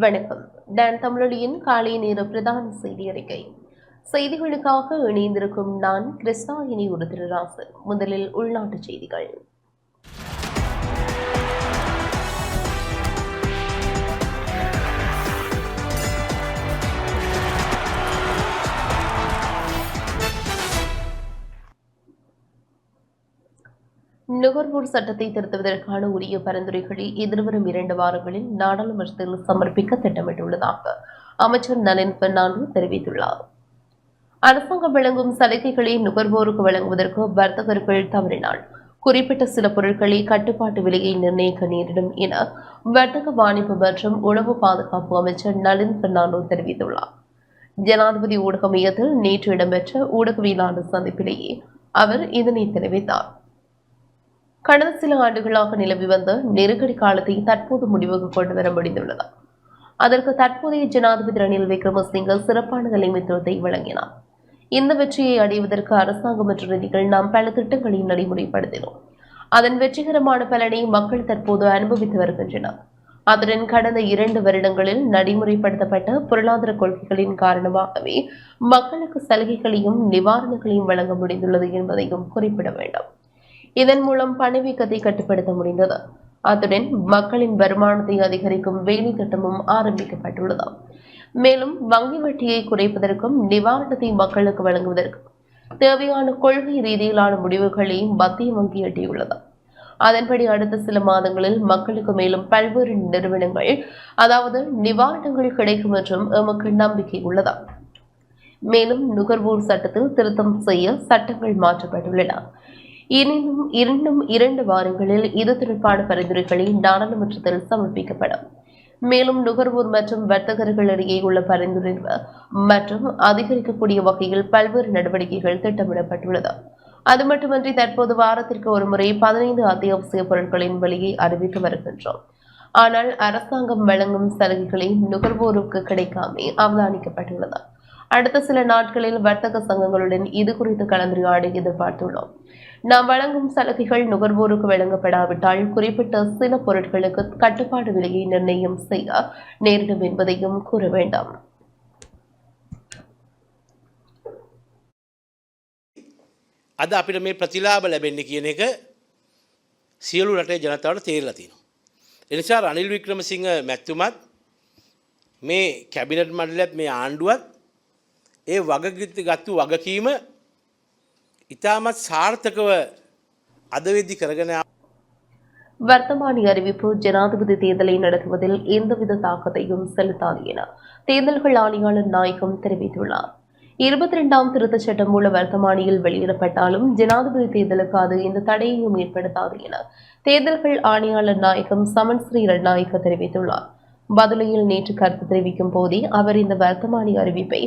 வணக்கம். டான் தமிழொலியின் காலை நேர பிரதான செய்தி அறிக்கை. செய்திகளுக்காக இணைந்திருக்கும் நான் கிருஷ்ணாயினி உருத்திரராசு. முதலில் உள்நாட்டுச் செய்திகள். நுகர்வோர் சட்டத்தை திருத்துவதற்கான உரிய பரிந்துரைகளை எதிர்வரும் 2 வாரங்களில் நாடாளுமன்றத்தில் சமர்ப்பிக்க திட்டமிட்டுள்ளதாக அமைச்சர் நளின் பெர்னாண்டோ தெரிவித்துள்ளார். அரசாங்கம் வழங்கும் சலுகைகளை நுகர்வோருக்கு வழங்குவதற்கு வர்த்தகர்கள் தவறினால் குறிப்பிட்ட சில பொருட்களை கட்டுப்பாட்டு விலையை நிர்ணயிக்க நேரிடும் என வர்த்தக வாணிபு மற்றும் உணவு பாதுகாப்பு அமைச்சர் நளின் பெர்னாண்டோ தெரிவித்துள்ளார். ஜனாதிபதி ஊடக மையத்தில் நேற்று இடம்பெற்ற ஊடகவியலாளர் சந்திப்பிலேயே அவர் இதனை தெரிவித்தார். கடந்த சில ஆண்டுகளாக நிலவி வந்த நெருக்கடி காலத்தை தற்போது முடிவுக்கு கொண்டுவர முடிந்துள்ளது. அதற்கு தற்போதைய ஜனாதிபதி ரணில் விக்ரமசிங்க சிறப்பான தலைமைத்துவத்தை வழங்கினார். இந்த வெற்றியை அடைவதற்கு அரசாங்கம் மற்றும் நிதிகள் நாம் பல திட்டங்களை நடைமுறைப்படுத்தினோம். அதன் வெற்றிகரமான பலனை மக்கள் தற்போது அனுபவித்து வருகின்றனர். அதுடன் கடந்த 2 வருடங்களில் நடைமுறைப்படுத்தப்பட்ட பொருளாதார கொள்கைகளின் காரணமாகவே மக்களுக்கு சலுகைகளையும் நிவாரணங்களையும் வழங்க முடிந்துள்ளது என்பதையும் குறிப்பிட வேண்டும். இதன் மூலம் பணவீக்கத்தை கட்டுப்படுத்த முடிந்தது. அத்துடன் மக்களின் வருமானத்தை அதிகரிக்கும் வேலை திட்டமும் ஆரம்பிக்கப்பட்டுள்ளது. மேலும் வங்கி வட்டியை குறைப்பதற்கும் நிவாரணத்தை மக்களுக்கு வழங்குவதற்கும் தேவையான கொள்கை ரீதியிலான முடிவுகளை மத்திய வங்கி எட்டியுள்ளது. அதன்படி அடுத்த சில மாதங்களில் மக்களுக்கு மேலும் பல்வேறு நிறுவனங்கள் அதாவது நிவாரணங்கள் கிடைக்கும் என்றும் எமக்கு நம்பிக்கை உள்ளது. மேலும் நுகர்வோர் சட்டத்தில் திருத்தம் செய்ய சட்டங்கள் மாற்றப்பட்டுள்ளன. இன்னும் 2 வாரங்களில் இது தொடர்பான பரிந்துரைகளை நாடாளுமன்றத்தில் சமர்ப்பிக்கப்படும். மேலும் நுகர்வோர் மற்றும் வர்த்தகர்களிடையே உள்ள பரிந்துரை மற்றும் அதிகரிக்கக்கூடிய வகையில் பல்வேறு நடவடிக்கைகள் திட்டமிடப்பட்டுள்ளது. அது மட்டுமன்றி தற்போது வாரத்திற்கு ஒருமுறை 15 அத்தியாவசிய பொருட்களின் விலையை அறிவித்து வருகின்றோம். ஆனால் அரசாங்கம் வழங்கும் சலுகைகளை நுகர்வோருக்கு கிடைக்காமே அவதானிக்கப்பட்டுள்ளது. அடுத்த சில நாட்களில் வர்த்தக சங்கங்களுடன் இது குறித்து கலந்துரையாட எதிர்பார்த்துள்ளோம். நாம் வழங்கும் சலுகைகள் நுகர்வோருக்கு வழங்கப்படாவிட்டால் குறிப்பிட்ட சில பொருட்களுக்கு கட்டுப்பாடு விலையை நிர்ணயம் செய்ய நேரிடும் என்பதையும் கூற வேண்டும். අද අපිට මේ ප්‍රතිලාභ ලැබෙන්නේ කියන එක සියලු රටේ ජනතාවට තේරලා තියෙනවා. ඒ නිසා රනිල් වික්‍රමසිංහ මැතිතුමත් මේ කැබිනට් මණ්ඩලයත් මේ ආණ්ඩුවත් ඒ වගකීතු වගකීම ඉතාමත් සාර්ථකව අද වෙද්දි කරගෙන வர்த்தமானி அறிவிப்பு ஜனாதிபதி தேர்தலை நடத்துவதில் எந்தவித தாக்கத்தையும் செலுத்தாது என தேர்தல்கள் ஆணையாளர் நாயகம் தெரிவித்துள்ளார். 22ஆம் திருத்தச் சட்டம் மூல வர்த்தமானியில் வெளியிடப்பட்டாலும் ஜனாதிபதி தேர்தலுக்கு அது இந்த தடையையும் ஏற்படுத்தாது என தேர்தல்கள் ஆணையாளர் நாயகம் சமன் ஸ்ரீ ரட்நாயக்க தெரிவித்துள்ளார். பதிலையில் நேற்று கருத்து தெரிவிக்கும் போதே அவர் இந்த வர்த்தமானி அறிவிப்பை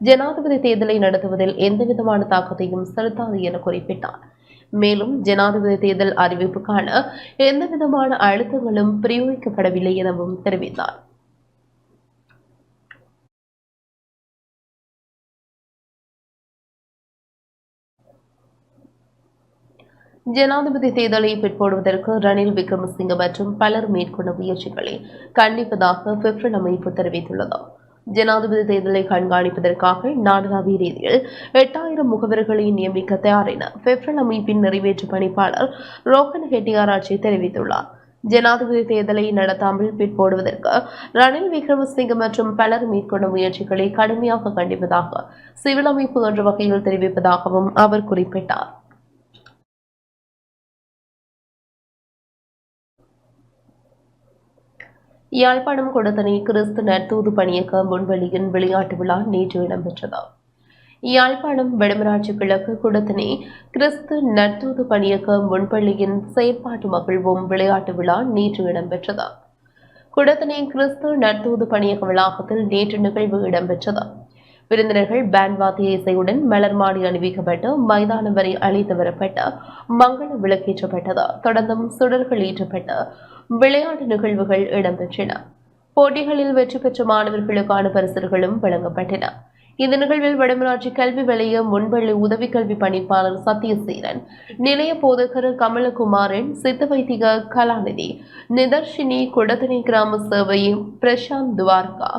ஜனாதிபதி தேர்தலை நடத்துவதில் எந்தவிதமான தாக்கத்தையும் செலுத்தாது என குறிப்பிட்டார். மேலும் ஜனாதிபதி தேர்தல் அறிவிப்புக்கான எந்தவிதமான அழுத்தங்களும் பிரயோகிக்கப்படவில்லை எனவும் தெரிவித்தார். ஜனாதிபதி தேர்தலை பிற்போடுவதற்கு ரணில் விக்ரமசிங்க மற்றும் பலர் மேற்கொண்ட முயற்சிகளை கண்டிப்பதாக பெப்ரல் அமைப்பு தெரிவித்துள்ளது. ஜனாதிபதி தேர்தலை கண்காணிப்பதற்காக நாடளாவிய ரீதியில் 8000 முகவர்களை நியமிக்க தயார் என பெப்ரல் அமைப்பின் நிறைவேற்று பணிப்பாளர் ரோஹன் ஹெட்டியாராட்சி தெரிவித்துள்ளார். ஜனாதிபதி தேர்தலை நடத்தாமல் பிற்போடுவதற்கு ரணில் விக்ரமசிங்க மற்றும் பலர் மேற்கொண்ட முயற்சிகளை கடுமையாக கண்டிப்பதாக சிவில் அமைப்பு என்ற வகையில் தெரிவிப்பதாகவும் அவர் குறிப்பிட்டார். யாழ்ப்பாணம் கொடுத்தனை கிறிஸ்து நற்தூது பணியக முன்வெளியின் விளையாட்டு விழா நேற்று இடம்பெற்றது. யாழ்ப்பாணம் வடமராட்சி கிழக்கு கொடுத்தனை கிறிஸ்து நற்தூது பணியக முன்பள்ளியின் செயற்பாட்டு மகிழ்வும் விளையாட்டு விழா நேற்று இடம்பெற்றது. குடத்தனை கிறிஸ்து நற்தூது பணியக வளாகத்தில் நேற்று நிகழ்வு இடம்பெற்றது. விருந்தினர்கள் பேண்ட் வாத்திய இசையுடன் மலர் மாடி அணிவிக்கப்பட்டு மைதானம் வரை அழைத்து வரப்பட்ட மங்கள விளக்கேற்றப்பட்டது. தொடர்ந்தும் சுடர்கள் ஏற்றப்பட்டு விளையாட்டு நிகழ்வுகள் இடம்பெற்றன. போட்டிகளில் வெற்றி பெற்ற மாணவர்களுக்கான பரிசுகளும் வழங்கப்பட்டன. இந்த நிகழ்வில் வடமராட்சி கல்வி வலய முன்பள்ளி உதவி கல்வி பணிப்பாளர் சத்யசீலன், நிலைய போதகர் கமலகுமாரன், சித்த வைத்திக கலாநிதி நிதர்ஷினி, குடத்தனை கிராம சேவை பிரசாந்த் துவார்கா,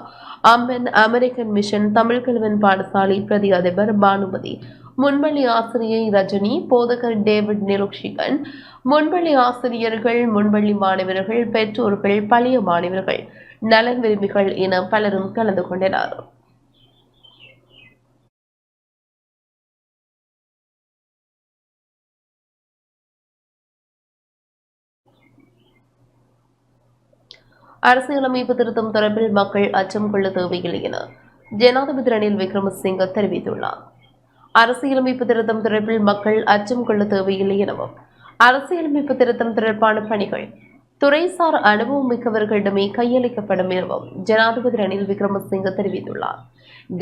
அம்மன் அமெரிக்கன் மிஷன் தமிழ்கல்வன் பாடசாலை பிரதி அதிபர் பானுமதி, முன்பள்ளி ஆசிரியை ரஜினி, போதகர் டேவிட் நிருக்ஷிகன், முன்பள்ளி ஆசிரியர்கள், முன்பள்ளி மாணவர்கள், பெற்றோர்கள், பழைய மாணவர்கள், நலன் விரும்பிகள் என பலரும் கலந்து கொண்டனர். அரசியலமைப்பு திருத்தம் தொடர்பில் மக்கள் அச்சம் கொள்ள தேவையில்லை என ஜனாதிபதி ரணில் விக்ரமசிங்க தெரிவித்துள்ளார். அரசியலமைப்பு திருத்தம் தொடர்பில் மக்கள் அச்சம் கொள்ள தேவையில்லை எனவும், அரசியலமைப்பு திருத்தம் தொடர்பான பணிகள் துறைசார் அனுபவம் மிக்கவர்களிடமே கையளிக்கப்படும் எனவும் ஜனாதிபதி ரணில் விக்ரமசிங்க தெரிவித்துள்ளார்.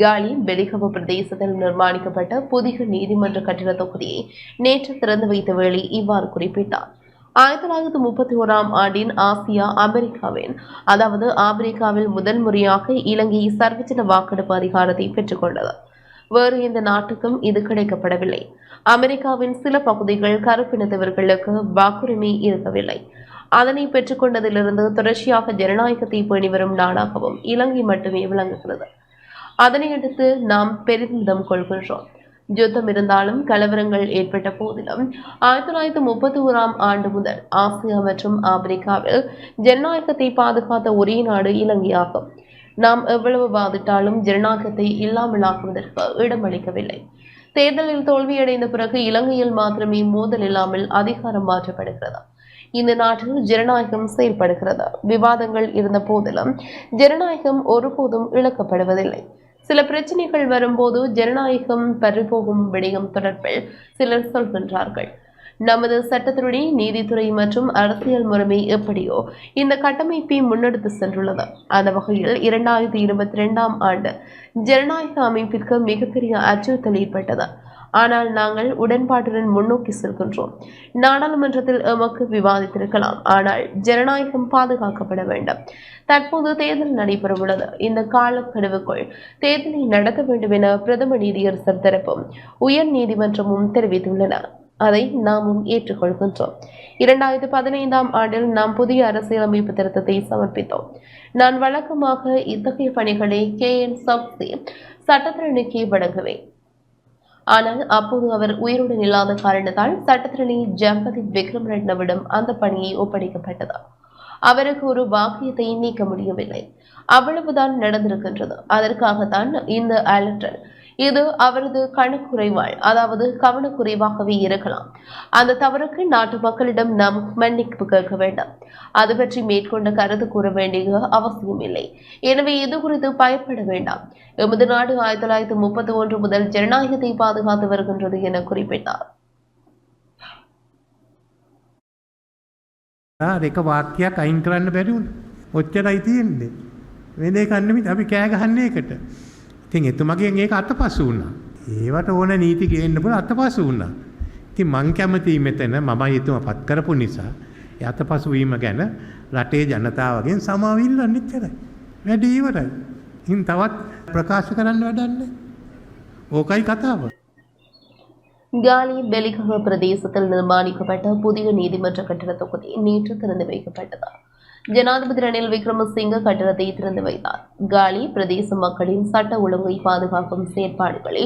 காலி பெலிகம பிரதேசத்தில் நிர்மாணிக்கப்பட்ட புதிய நீதிமன்ற கட்டிட தொகுதியை நேற்று திறந்து வைத்த வேளை இவ்வாறு குறிப்பிட்டார். 1931ஆம் ஆண்டின் ஆசியா ஆப்பிரிக்காவில் முதல் முறையாக இலங்கை சர்வஜன வாக்கெடுப்பு அதிகாரத்தை பெற்றுக் கொண்டது. வேறு எந்த நாட்டுக்கும் இது கிடைக்கப்படவில்லை. அமெரிக்காவின் சில பகுதிகள் கருப்பினத்தவர்களுக்கு வாக்குரிமை இருக்கவில்லை. அதனை பெற்றுக் கொண்டதிலிருந்து தொடர்ச்சியாக ஜனநாயகத்தை பேணி வரும் நாடாகவும் இலங்கை மட்டுமே விளங்குகிறது. அதனையடுத்து நாம் பெருமிதம் கொள்கின்றோம். யுத்தம் இருந்தாலும் கலவரங்கள் ஏற்பட்ட போதிலும் 1931ஆம் ஆண்டு முதல் ஆசியா மற்றும் ஆப்பிரிக்காவில் ஜனநாயகத்தை பாதுகாத்த ஒரே நாடு இலங்கையாகும். நாம் எவ்வளவு வாதிட்டாலும் ஜனநாயகத்தை இல்லாமலாக்குவதற்கு இடமளிக்கவில்லை. தேர்தலில் தோல்வியடைந்த பிறகு இலங்கையில் மாத்திரமே மோதல் இல்லாமல் அதிகாரம் மாற்றப்படுகிறது. இந்த நாட்டில் ஜனநாயகம் செயல்படுகிறது. விவாதங்கள் இருந்த போதிலும் ஜனநாயகம் ஒருபோதும் இழக்கப்படுவதில்லை. சில பிரச்சனைகள் வரும்போது ஜனநாயகம் பறிபோகும் விடயம் தொடர்பில் சிலர் சொல்கின்றார்கள். நமது சட்டத்துறை, நீதித்துறை மற்றும் அரசியல் முறைமை எப்படியோ இந்த கட்டமைப்பை முன்னெடுத்து சென்றுள்ளது. அந்த வகையில் 2022ஆம் ஆண்டு ஜனநாயக அமைப்பிற்கு மிகப்பெரிய அச்சுறுத்தல் ஏற்பட்டது. ஆனால் நாங்கள் உடன்பாட்டுடன் முன்னோக்கி செல்கின்றோம். நாடாளுமன்றத்தில் எமக்கு விவாதித்திருக்கலாம், ஆனால் ஜனநாயகம் பாதுகாக்கப்பட வேண்டும். தற்போது தேர்தல் நடைபெறவுள்ளது. இந்த காலக்கெடுவுக்குள் தேர்தலை நடத்த வேண்டும் என பிரதம நீதியரசர் தரப்பும் உயர் நீதிமன்றமும் தெரிவித்துள்ளன. அதை நாமும் ஏற்றுக்கொள்கின்றோம். 2015ஆம் ஆண்டில் நாம் புதிய அரசியலமைப்பு திருத்தத்தை சமர்ப்பித்தோம். நான் வழக்கமாக இத்தகைய பணிகளை KN சௌத்ரி சட்டத்திறனிக்கு வழங்குவேன். ஆனால் அப்போது அவர் உயிருடன் இல்லாத காரணத்தால் சட்டத்திரணி ஜம்பதி விக்ரமரட்னவிடம் அந்த பணியை ஒப்படைக்கப்பட்டது. அவருக்கு ஒரு வாக்கியத்தை நீக்க முடியவில்லை. அவ்வளவுதான் நடந்திருக்கின்றது. அதற்காகத்தான் இந்த அலட்டல். இது அவரது கவனக்குறைவாகவே இருக்கலாம். அந்த தவறுக்கு நாட்டு மக்களிடம் நாம் மன்னிப்பு கேட்க வேண்டும். அது பற்றி மேற்கொண்ட கருத்து கூற வேண்டிய அவசியம் இல்லை. எனவே இது குறித்து பயப்பட வேண்டாம். எமது நாடு 1931 முதல் ஜனநாயகத்தை பாதுகாத்து வருகின்றது என குறிப்பிட்டார். එක වාක්‍යයක් අයින් කරන්න බැරි වුණා. ඔච්චරයි තියෙන්නේ. වෙන එකක් නෙමෙයි අපි කෑ ගහන්නේ ඒකට. ඉතින් එතුමගෙන් ඒක අතපසු වුණා. ඒවට ඕන නීති ගේන්න බල අතපසු වුණා. ඉතින් මං කැමතියි මෙතන මමයි එතුමා පත් කරපු නිසා ඒ අතපසු වීම ගැන රටේ ජනතාවගෙන් සමාව ඉල්ලන්න ඉච්චරයි. වැඩි ඉවරයි. ඉතින් තවත් ප්‍රකාශ කරන්න වැඩක් නැහැ. ඕකයි කතාව. காலி பெலிகம பிரதேசத்தில் நிர்மாணிக்கப்பட்ட புதிய நீதிமன்ற கட்டிட தொகுதி நேற்று திறந்து வைக்கப்பட்டது. ஜனாதிபதி ரணில் விக்ரமசிங்க கட்டிடத்தை திறந்து வைத்தார். காலி பிரதேச மக்களின் சட்ட ஒழுங்கை பாதுகாக்கும் செயற்பாடுகளை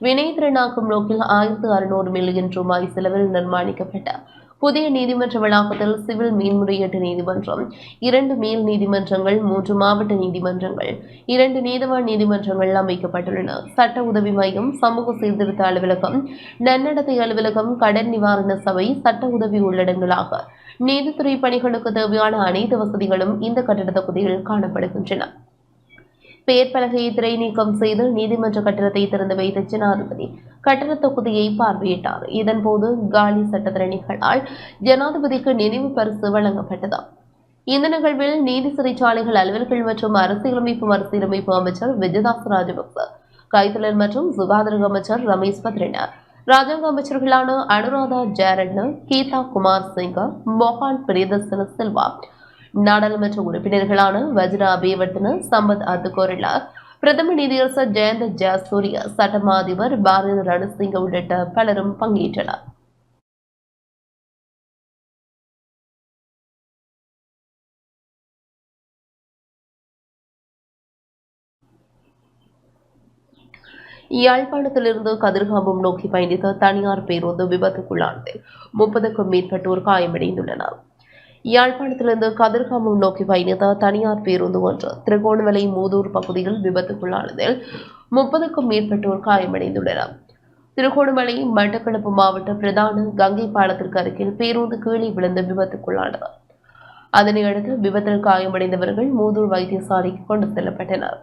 வினைத்திறனாக்கும் நோக்கில் 1600 மில்லியன் ரூபாய் செலவில் நிர்மாணிக்கப்பட்ட புதிய நீதிமன்ற வளாகத்தில் சிவில் மேன்முறையீட்டு நீதிமன்றம், 2 மேல் நீதிமன்றங்கள், 3 மாவட்ட நீதிமன்றங்கள், 2 நீதவான் நீதிமன்றங்கள் அமைக்கப்பட்டுள்ளன. சட்ட உதவி மையம், சமூக சீர்திருத்த அலுவலகம், நன்னடத்தை அலுவலகம், கடன் நிவாரண சபை, சட்ட உதவி உள்ளடங்களாக நீதித்துறை பணிகளுக்கு தேவையான அனைத்து வசதிகளும் இந்த கட்டிட தொகுதியில் காணப்படுகின்றன. பெயர் பலகையை திரை நீக்கம் செய்து நீதிமன்ற கட்டிடத்தை திறந்து வைத்த ஜனாதிபதி கட்டிட தொகுதியை பார்வையிட்டார். இதன்போது காலி சட்டத்திறனிகளால் ஜனாதிபதிக்கு நினைவு பரிசு வழங்கப்பட்டது. இந்த நிகழ்வில் நீதி சிறைச்சாலைகள் அலுவல்கள் மற்றும் அரசியலமைப்பு மறுசீரமைப்பு அமைச்சர் விஜயதாஸ் ராஜபக்ச, கைத்தொழில் மற்றும் சுகாதார அமைச்சர் ரமேஷ் பத்ரினா, ராஜாங்க அமைச்சர்களான அனுராதா ஜெயரட்ன, கீதா குமார் சிங்க, மோகன் பிரியதர்சன சில்வா, நாடாளுமன்ற உறுப்பினர்களான வஜ்ரா அபேவர்த்தன, சம்பத் அத்துகோரிலா, பிரதம நீதியரசர் ஜெயந்த ஜயசூரிய, சட்டமா அதிபர் பாரத ரணசிங்க உள்ளிட்ட பலரும் பங்கேற்றனர். யாழ்ப்பாணத்திலிருந்து கதிர்காமம் நோக்கி பயணித்த தனியார் பேருந்து விபத்துக்குள்ளானதில் 30க்கும் மேற்பட்டோர் காயமடைந்துள்ளனர். யாழ்ப்பாணத்திலிருந்து கதிர்காமம் நோக்கி பயணித்த தனியார் பேருந்து ஒன்று திருகோணமலை மூதூர் பகுதியில் விபத்துக்குள்ளானதில் 30க்கும் மேற்பட்டோர் காயமடைந்துள்ளனர். திருகோணமலை மட்டக்களப்பு மாவட்ட பிரதான கங்கை பாலத்திற்கு அருகில் பேருந்து கீழே விழுந்து விபத்துக்குள்ளானது. அதனையடுத்து விபத்தில் காயமடைந்தவர்கள் மூதூர் வைத்தியசாலைக்கு கொண்டு செல்லப்பட்டனர்.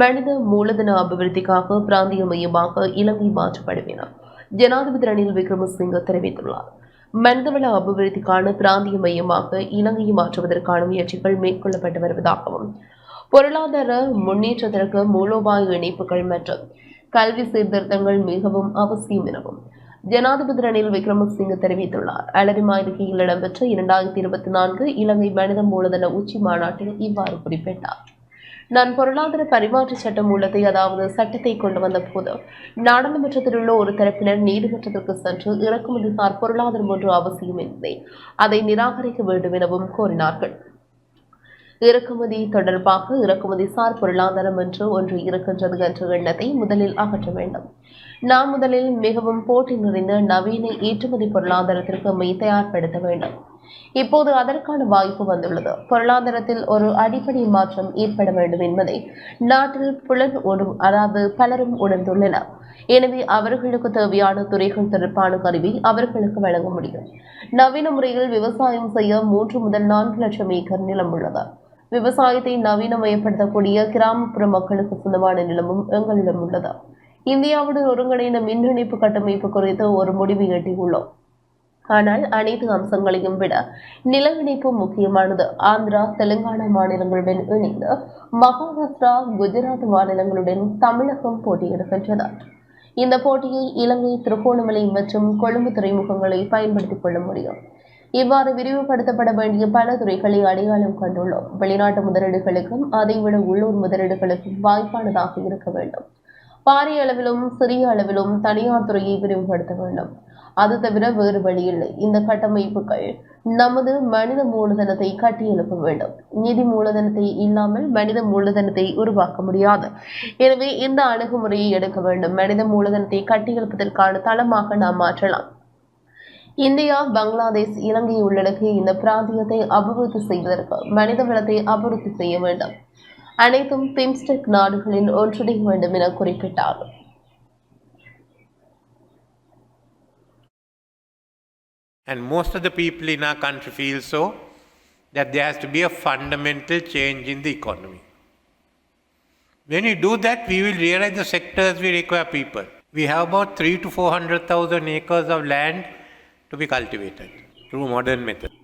மனித மூலதன அபிவிருத்திக்காக பிராந்திய மையமாக இலங்கை மாற்றப்படும் என ஜனாதிபதி ரணில் விக்ரமசிங்க தெரிவித்துள்ளார். மனிதவள அபிவிருத்திக்கான பிராந்திய மையமாக இலங்கையை மாற்றுவதற்கான முயற்சிகள் மேற்கொள்ளப்பட்டு வருவதாகவும், பொருளாதார முன்னேற்றத்திற்கு மூலோபாய இணைப்புகள் மற்றும் கல்வி சீர்திருத்தங்கள் மிகவும் அவசியம் எனவும் ஜனாதிபதி ரணில் விக்ரமசிங்க தெரிவித்துள்ளார். அலரிமாளிகையில் இடம்பெற்ற 2024 இலங்கை மனித மூலதன உச்சி மாநாட்டில் இவ்வாறு குறிப்பிட்டார். நான் பொருளாதார பரிமாற்ற சட்ட மூலத்தை, அதாவது சட்டத்தை கொண்டு வந்த போது நாடாளுமன்றத்தில் உள்ள ஒரு தரப்பினர் நீதிமன்றத்திற்கு சென்று இறக்குமதிசார் பொருளாதாரம் ஒன்று அவசியம் என்பதை அதை நிராகரிக்க வேண்டும் எனவும் கோரினார்கள். இறக்குமதி தொடர்பாக இறக்குமதிசார் பொருளாதாரம் என்று ஒன்று இருக்கின்றது என்ற எண்ணத்தை முதலில் அகற்ற வேண்டும். நாம் முதலில் மிகவும் போட்டி நிறைந்த நவீன ஏற்றுமதி பொருளாதாரத்திற்கு தயார்படுத்த வேண்டும். இப்போது அதற்கான வாய்ப்பு வந்துள்ளது. பொருளாதாரத்தில் ஒரு அடிப்படை மாற்றம் ஏற்பட வேண்டும் என்பதை நாட்டில் பலரும் உணர்ந்துள்ளனர். எனவே அவர்களுக்கு தேவையான துறைகள் தொடர்பான கருவி அவர்களுக்கு வழங்க முடியும். நவீன முறையில் விவசாயம் செய்ய 3 முதல் 4 லட்சம் ஏக்கர் நிலம் உள்ளது. விவசாயத்தை நவீனமயப்படுத்தக்கூடிய கிராமப்புற மக்களுக்கு சொந்தமான நிலமும் எங்களிடம் உள்ளது. இந்தியாவுடன் ஒருங்கிணைந்த மின் இணைப்பு கட்டமைப்பு குறித்து ஒரு முடிவு எட்டியுள்ளோம். ஆனால் அனைத்து அம்சங்களையும் விட நில இணைப்பு முக்கியமானது. ஆந்திரா, தெலுங்கானா மாநிலங்களுடன் இணைந்து மகாராஷ்டிரா, குஜராத் மாநிலங்களுடன் தமிழகம் போட்டியிடுகின்றன. இந்த போட்டியை இலங்கை திருகோணமலை மற்றும் கொழும்பு துறைமுகங்களை பயன்படுத்திக் கொள்ள முடியும். இவ்வாறு விரிவுபடுத்தப்பட வேண்டிய பல துறைகளை அடையாளம் கண்டுள்ளோம். வெளிநாட்டு முதலீடுகளுக்கும் அதைவிட உள்ளூர் முதலீடுகளுக்கும் வாய்ப்பானதாக இருக்க வேண்டும். பாரிய அளவிலும் சிறிய அளவிலும் தனியார் துறையை விரிவுபடுத்த வேண்டும். அது தவிர வேறு வழியில்லை. இந்த கட்டமைப்புகள் நமது மனித மூலதனத்தை கட்டியெழுப்ப வேண்டும். நிதி மூலதனத்தை இல்லாமல் மனித மூலதனத்தை உருவாக்க முடியாது. எனவே இந்த அணுகுமுறையை எடுக்க வேண்டும். மனித மூலதனத்தை கட்டியெழுப்பதற்கான தளமாக நாம் மாற்றலாம். இந்தியா, பங்களாதேஷ், இலங்கையை உள்ளடக்கிய இந்த பிராந்தியத்தை அபிவிருத்தி செய்வதற்கு மனித வளத்தை அபிவிருத்தி செய்ய வேண்டும். அனைத்தும் பிம்ஸ்டெக் நாடுகளில் ஒன்றிணைய வேண்டும் என குறிப்பிட்டார். And most of the people in our country feel so, that there has to be a fundamental change in the economy. When we do that, we will realize the sectors we require people. We have about 300,000 to 400,000 acres of land to be cultivated through modern methods.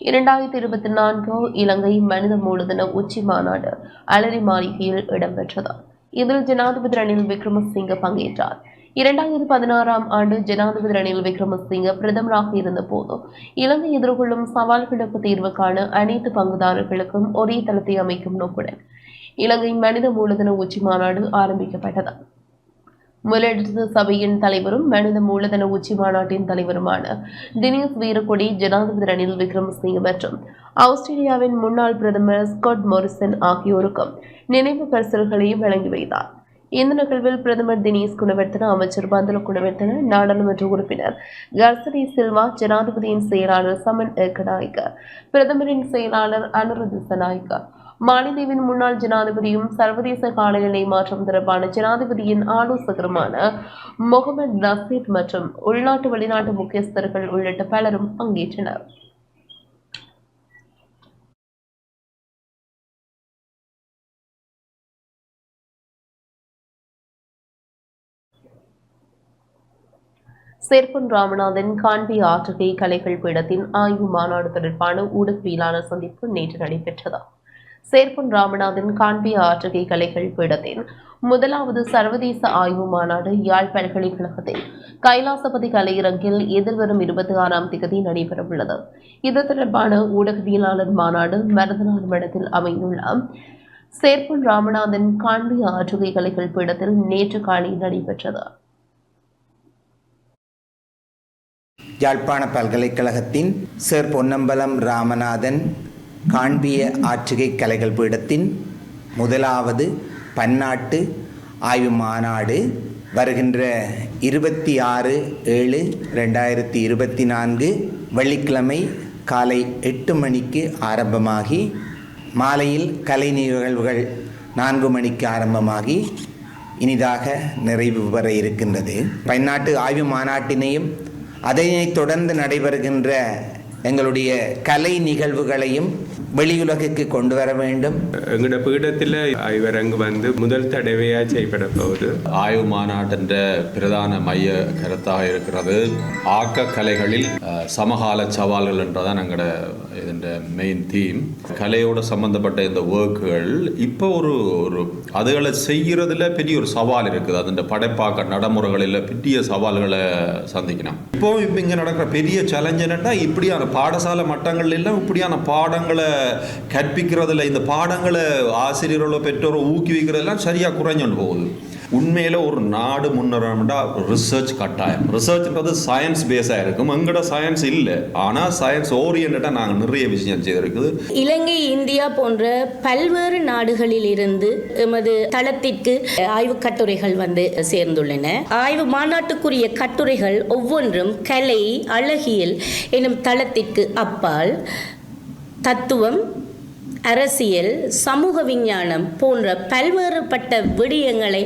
2024 இலங்கை மனித மூலதன உச்சி மாநாடு அலரிமாளிகையில் இடம்பெற்றது. இதில் ஜனாதிபதி ரணில் விக்ரமசிங்க பங்கேற்றார். 2016ஆம் ஆண்டு ஜனாதிபதி ரணில் விக்ரமசிங்க பிரதமராக இருந்தபோது இலங்கை எதிர்கொள்ளும் சவால்களுக்கு தீர்வு காண அனைத்து பங்குதாரர்களுக்கும் ஒரே தளத்தை அமைக்கும் நோக்குடன் இலங்கை மனித மூலதன உச்சி மாநாடு ஆரம்பிக்கப்பட்டது. முதலீட்டு சபையின் தலைவரும் மனித மூலதன உச்சி மாநாட்டின் தலைவருமான தினேஷ் வீரக்கொடி ஜனாதிபதி ரணில் விக்ரமசிங்க மற்றும் ஆஸ்திரேலியாவின் முன்னாள் பிரதமர் ஸ்காட் மோரிசன் ஆகியோருக்கும் நினைவு பரிசல்களை வழங்கி வைத்தார். இந்த நிகழ்வில் பிரதமர் தினேஷ் குணவர்த்தன, அமைச்சர் பந்துல குணவர்த்தன, நாடாளுமன்ற உறுப்பினர் கர்சரி சில்வா, ஜனாதிபதியின் செயலாளர் சமன் ஏக்கநாயக்க, பிரதமரின் செயலாளர் அனுருத் திசாநாயக்க, மாலத்தீவின் முன்னாள் ஜனாதிபதியும் சர்வதேச காலநிலை மாற்றம் தொடர்பான ஜனாதிபதியின் ஆலோசகருமான முகமது நசீர் மற்றும் உள்நாட்டு வெளிநாட்டு முக்கியஸ்தர்கள் உள்ளிட்ட பலரும் பங்கேற்றனர். சேர்ப்பன் ராமநாதன் காண்பி ஆற்றுகை கலைகள் பீடத்தின் ஆய்வு மாநாடு தொடர்பான ஊடகவியலாளர் சந்திப்பு நேற்று நடைபெற்றது. சேர்ப்பன் ராமநாதன் காண்பிய ஆற்றுகை கலைகள் பீடத்தின் முதலாவது சர்வதேச ஆய்வு மாநாடு யாழ் பல்கலைக்கழகத்தில் கைலாசபதி கலையரங்கில் எதிர்வரும் 26ஆம் தேதி நடைபெறவுள்ளது. இது தொடர்பான ஊடகவியலாளர் மாநாடு மருதநாடு மடத்தில் அமைந்துள்ள சேர்ப்பன் ராமநாதன் காண்பிய ஆற்றுகை கலைகள் பீடத்தில் நேற்று காலை நடைபெற்றது. யாழ்ப்பாண பல்கலைக்கழகத்தின் சர் பொன்னம்பலம் ராமநாதன் காண்பிய ஆற்றுகை கலைகள் பீடத்தின் முதலாவது பன்னாட்டு ஆய்வு மாநாடு வருகின்ற 26/7/2024 வெள்ளிக்கிழமை காலை 8 மணிக்கு ஆரம்பமாகி மாலையில் கலை நிகழ்வுகள் 4 மணிக்கு ஆரம்பமாகி இனிதாக நிறைவு பெற இருக்கின்றது. பன்னாட்டு ஆய்வு மாநாட்டினையும் அதனைத் தொடர்ந்து நடைபெறுகின்ற எங்களுடைய கலை நிகழ்வுகளையும் வெளியுலகுக்கு கொண்டு வர வேண்டும். எங்களோட பீடத்தில் ஆய்வரங்கு முதல் தடவையாக செய்யப்பட போகுது. ஆய்வு மாநாட்டின் பிரதான மைய கருத்தாக இருக்கிறது ஆக்க கலைகளில் சமகால சவால்கள் என்றதான் எங்களோட இதன் மெயின் தீம். கலையோடு சம்பந்தப்பட்ட இந்த ஒர்க்குகள் இப்போ ஒரு அதுகளை செய்கிறதுல பெரிய ஒரு சவால் இருக்குது. அதன் படைப்பாக்க நடைமுறைகளில் பெரிய சவால்களை சந்திக்கணும். இப்போ இங்கே நடக்கிற பெரிய சேலஞ்ச் என்னன்னா இப்படியான பாடசாலை மட்டங்கள் எல்லாம் இப்படியான பாடங்களை கற்பிக்கிறதுல இந்த பாடங்களை ஆசிரியர்களோ பெற்றோரோ ஊக்குவிக்கிறதெல்லாம் சரியாக குறைஞ்சு போகுது. உண்மையில் ஒரு நாடு முன்னேறணும்னா ரிசர்ச் கட்டாயம். ரிசர்ச்ன்றது சயின்ஸ் பேஸாக இருக்கும். எங்கட சயின்ஸ் இல்லை, ஆனால் சயின்ஸ் ஓரியன்டாக நாங்கள் நிறைய விஷயம் செய்திருக்குது. இலங்கை, இந்தியா போன்ற பல்வேறு நாடுகளில் இருந்து எமது தளத்திற்கு ஆய்வு கட்டுரைகள் சேர்ந்துள்ளன. ஆய்வு மாநாட்டுக்குரிய கட்டுரைகள் ஒவ்வொன்றும் கலை, அழகியல் எனும் தளத்திற்கு அப்பால் தத்துவம், அரசியல், சமூக விஞ்ஞானம் போன்ற பல்வேறுபட்ட விடயங்களை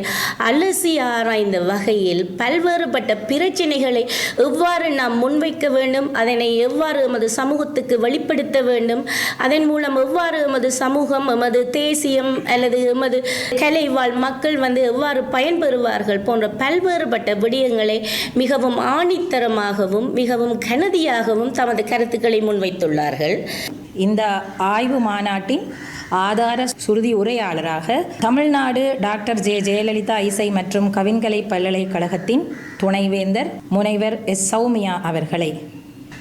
அலசி ஆராய்ந்த வகையில் பல்வேறுபட்ட பிரச்சனைகளை எவ்வாறு நாம் முன்வைக்க வேண்டும், அதனை எவ்வாறு எமது சமூகத்துக்கு வெளிப்படுத்த வேண்டும், அதன் மூலம் எவ்வாறு எமது சமூகம், எமது தேசியம் அல்லது எமது கலைவாழ் மக்கள் எவ்வாறு பயன்பெறுவார்கள் போன்ற பல்வேறுபட்ட விடயங்களை மிகவும் ஆணித்தரமாகவும் மிகவும் கனதியாகவும் தமது கருத்துக்களை முன்வைத்துள்ளார்கள். இந்த ஆய்வு மாநாட்டின் ஆதார சுருதி உரையாளராக தமிழ்நாடு டாக்டர் ஜே. ஜெயலலிதா இசை மற்றும் கவின்கலை பல்கலைக்கழகத்தின் துணைவேந்தர் முனைவர் எஸ். சௌமியா அவர்களை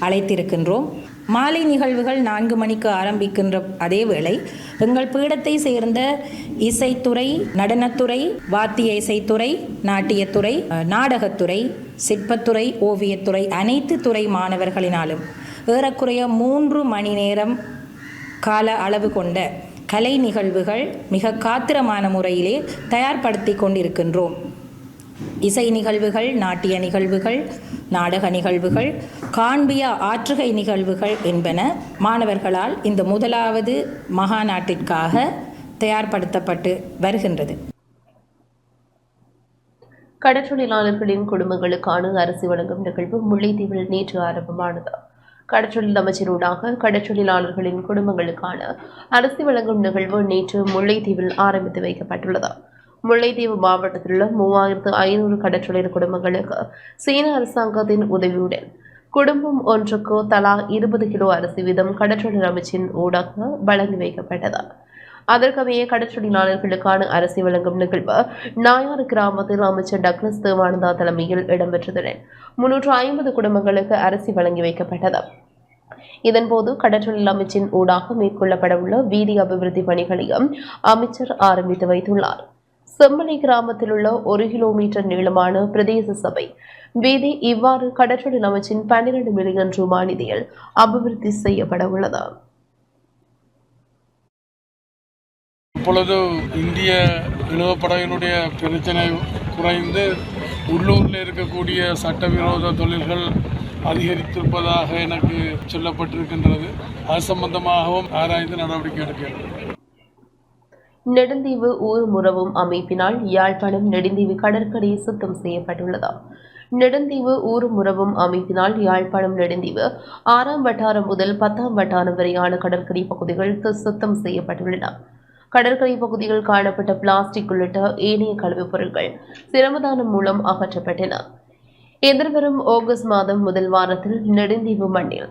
அழைத்திருக்கின்றோம். மாலை நிகழ்வுகள் 4 மணிக்கு ஆரம்பிக்கின்ற அதேவேளை எங்கள் பீடத்தை சேர்ந்த இசைத்துறை, நடனத்துறை, வாத்திய இசைத்துறை, நாட்டியத்துறை, நாடகத்துறை, சிற்பத்துறை, ஓவியத்துறை அனைத்து துறை மாணவர்களினாலும் ஏறக்குறைய 3 மணி நேரம் கால அளவு கொண்ட கலை நிகழ்வுகள் மிக காத்திரமான முறையிலே தயார்படுத்தி கொண்டிருக்கின்றோம். இசை நிகழ்வுகள், நாட்டிய நிகழ்வுகள், நாடக நிகழ்வுகள், காண்பிய ஆற்றுகை நிகழ்வுகள் என்பன மாணவர்களால் இந்த முதலாவது மகாநாட்டிற்காக தயார்படுத்தப்பட்டு வருகின்றது. கடற்றொழிலாளர்களின் குடும்பங்களுக்கான அரிசி வழங்கும் நிகழ்வு முல்லைத்தீவில் நேற்று ஆரம்பமானது. கடற்றொழில் அமைச்சரூடாக கடற்றொழிலாளர்களின் குடும்பங்களுக்கான அரிசி வழங்கும் நிகழ்வு நேற்று முல்லைத்தீவில் ஆரம்பித்து வைக்கப்பட்டுள்ளது. முல்லைத்தீவு மாவட்டத்தில் உள்ள 3500 கடற்றொழில் குடும்பங்களுக்கு சீன அரசாங்கத்தின் உதவியுடன் குடும்பம் ஒன்றுக்கு தலா 20 கிலோ அரிசி வீதம் கடற்றொழில் அமைச்சின் ஊடாக வழங்கி வைக்கப்பட்டது. அதற்கமைய கடற்றொழிலாளர்களுக்கான அரிசி வழங்கும் நிகழ்வு நாயாறு கிராமத்தில் அமைச்சர் டக்ளஸ் தேவானந்தா தலைமையில் இடம்பெற்றதுடன் 350 குடும்பங்களுக்கு அரிசி வழங்கி வைக்கப்பட்டது. இதன்போது கடற்றொழில் அமைச்சின் ஊடாக மேற்கொள்ளப்படவுள்ள வீதி அபிவிருத்தி பணிகளையும் அமைச்சர் ஆரம்பித்து வைத்துள்ளார். செம்மலை கிராமத்தில் உள்ள 1 கிலோமீட்டர் நீளமான பிரதேச சபை வீதி இவ்வாறு கடற்றொழில் அமைச்சின் 12 மில்லியன் ரூபாய் நிதியில் அபிவிருத்தி செய்யப்பட உள்ளது. இப்பொழுது இந்திய இழுவப்படையினுடைய பிரச்சனை குறைந்து உள்ளூரில் இருக்கக்கூடிய சட்டவிரோத தொழில்கள் அதிகரித்திருப்பதாக எனக்கு சொல்லப்பட்டிருக்கின்றது. அது சம்பந்தமாகவும் ஆராய்ந்து நடவடிக்கை எடுக்கிறது. நெடுந்தீவு ஊர் முறவும் அமைப்பினால் யாழ்ப்பாணம் நெடுந்தீவு கடற்கரை சுத்தம் செய்யப்பட்டுள்ளது. நெடுந்தீவு ஊர் முறவும் அமைப்பினால் யாழ்ப்பாணம் நெடுந்தீவு 6ஆம் வட்டாரம் முதல் 10ஆம் வட்டாரம் வரையான கடற்கரை பகுதிகள் சுத்தம் செய்யப்பட்டுள்ளன. கடற்கரை பகுதியில் காணப்பட்ட பிளாஸ்டிக் உள்ளிட்ட ஏனைய கழிவுப் பொருட்கள் சிரமதானம் மூலம் அகற்றப்பட்டன. எதிர்வரும் ஆகஸ்ட் மாதம் முதல் வாரத்தில் நெடுந்தீவு மண்ணில்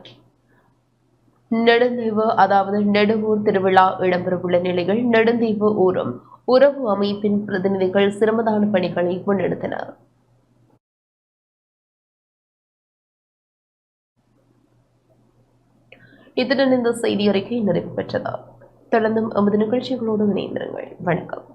நெடுந்தீவு அதாவது நெடுவூர் திருவிழா இடம்பெறவுள்ள நிலையில் நெடுந்தீவு ஊரும் உறவு அமைப்பின் பிரதிநிதிகள் சிரமதான பணிகளை முன்னெடுத்தனர். இத்துடன் இந்த செய்தி அறிக்கை நிறைவு பெற்றது. தொடர்ந்தும் எமது நிகழ்ச்சிகளோடு இணைந்திருங்கள். வணக்கம்.